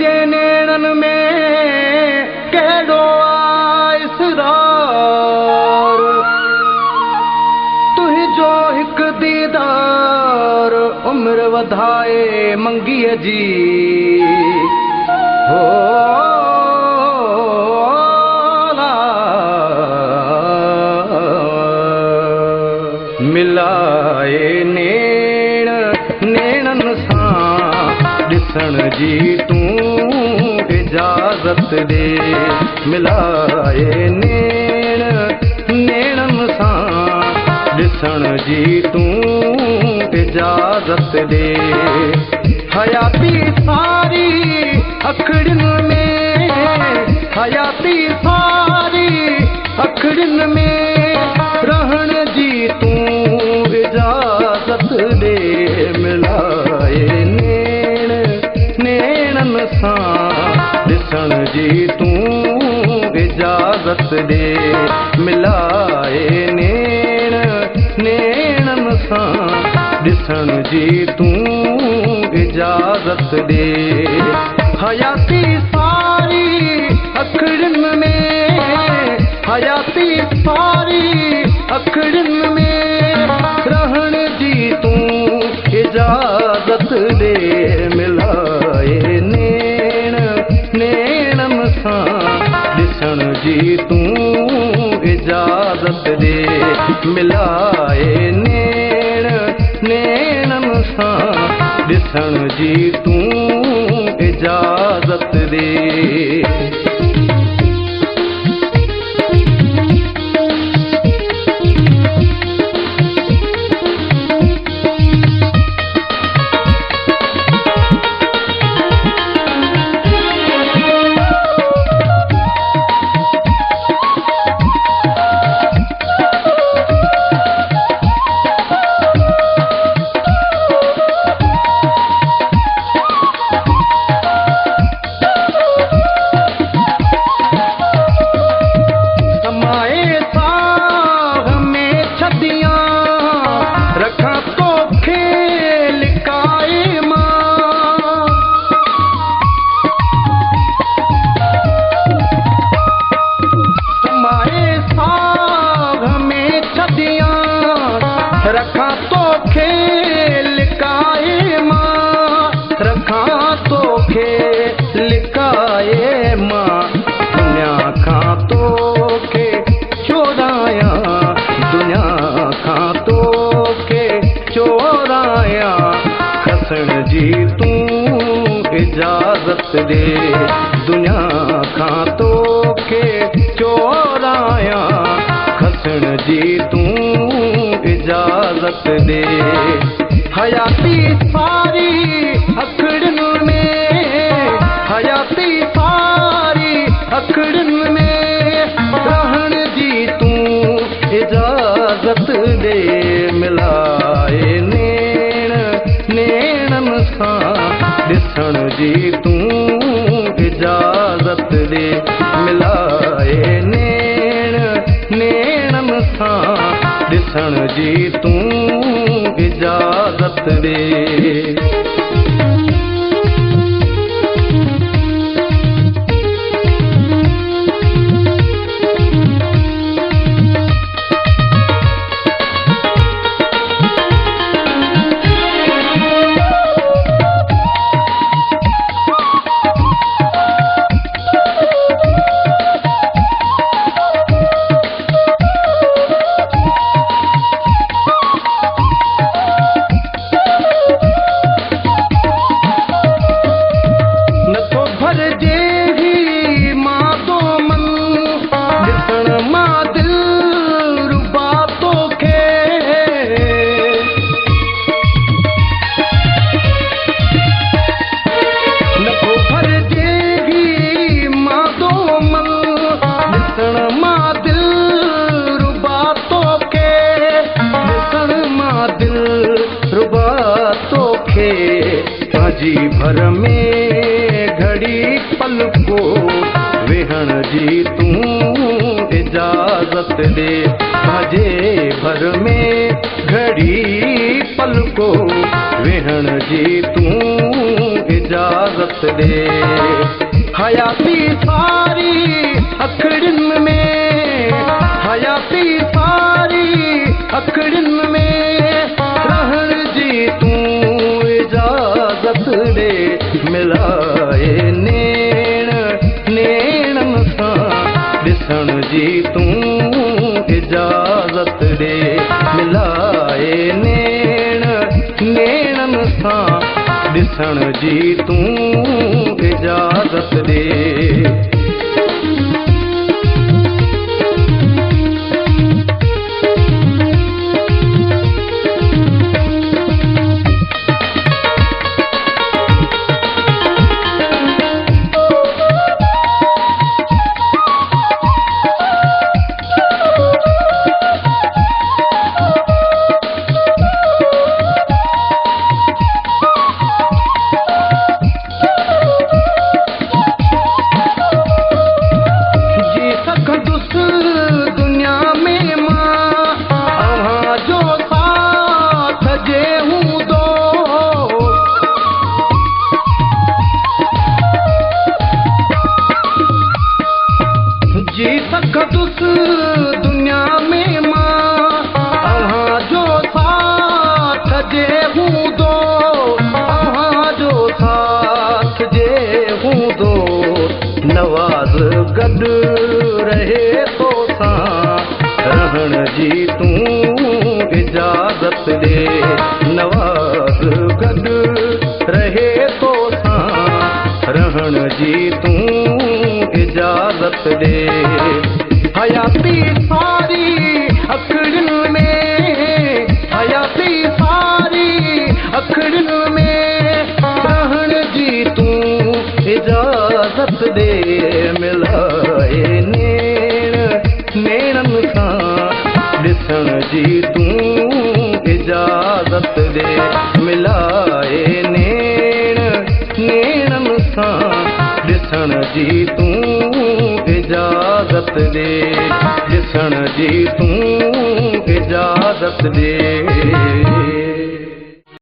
ये नेणन में कहिड़ो आहे इसरार, तुंहिंजो हिकु दीदार उम्र वधाए मंगीअ जी। हो मिलाए नेण नेणन सां ॾिसण जी तूं इजाज़त दे। मिलाए नेण नेणन सां ॾिसण जी तूं इजाज़त दे। हयाती सारी अखड़ियुनि में, हयाती सारी अखड़ियुनि में रहण जी तूं इजाज़त दे। मिलाए नेण नेणन सां ॾिसण जी तूं इजाज़त दे। मिलाए नेण नेणन सां ॾिसण जी तूं इजाज़त दे। हयाती सारी अखड़ियुनि में, हयाती सारी अखड़ियुनि में रहण जी तूं इजाज़त दे। मिलाए नेण नेणन सां ॾिसण जी तूं इजाज़त दे। मिलाए नेण नेणन सां ॾिसण जी तूं इजाज़त दे। रखा तो खेल काए मां, रखा तो खेल काए मां। दुनिया खां तो के चोराया, दुनिया खां तो के चोराया। खसण जी तूं इजाज़त दे। दुनिया खां तो के चोराया। खसण जी तूं इजाज़त दे। हयाती सारी अखड़ियुनि में, हयाती सारी अखड़ियुनि में रहण जी तूं इजाज़त दे। मिलाए नेण नेणन सां ॾिसण जी तूं इजाज़त दे। मिलाए नेण नेणन सां ॾिसण जी तूं इजाज़त दे। जी भर में घड़ी पल को वेहण जी तूं इजाज़त दे। भजे भर में घड़ी पल को वेहण जी तूं इजाज़त ॾे। हयाती सारी अखड़ियुनि में, हयाती सारी अखड़ियुनि में रहण जी तूं इजाज़त ॾे। मिलाए नेण नेणनि सां ॾिसण जी तूं इजाज़त ॾे। मिलाए नेण नेणनि सां ॾिसण जी तूं इजाज़त ॾे। जी सकदुस दुनिया में मां अव्हां जो साथ जे हूंदो, अव्हां जो साथ जे हूंदो। नवाज़ गॾु रहे तोसां रहण जी तूं इजाज़त ॾे। नवाज़ गॾु रहे तोसां रहण जी तूं इजाज़त ॾे। हयाती सारी अखड़ियुनि में, हयाती सारी अखड़ियुनि में रहण जी तूं इजाज़त ॾे। मिलाए नेण नेणनि सां ॾिसण जी तूं इजाज़त ॾे। मिलाए नेण नेणनि सां ॾिसण जी तूं इजाज़त ॾे। ॾिसण जी तूं इजाज़त ॾे।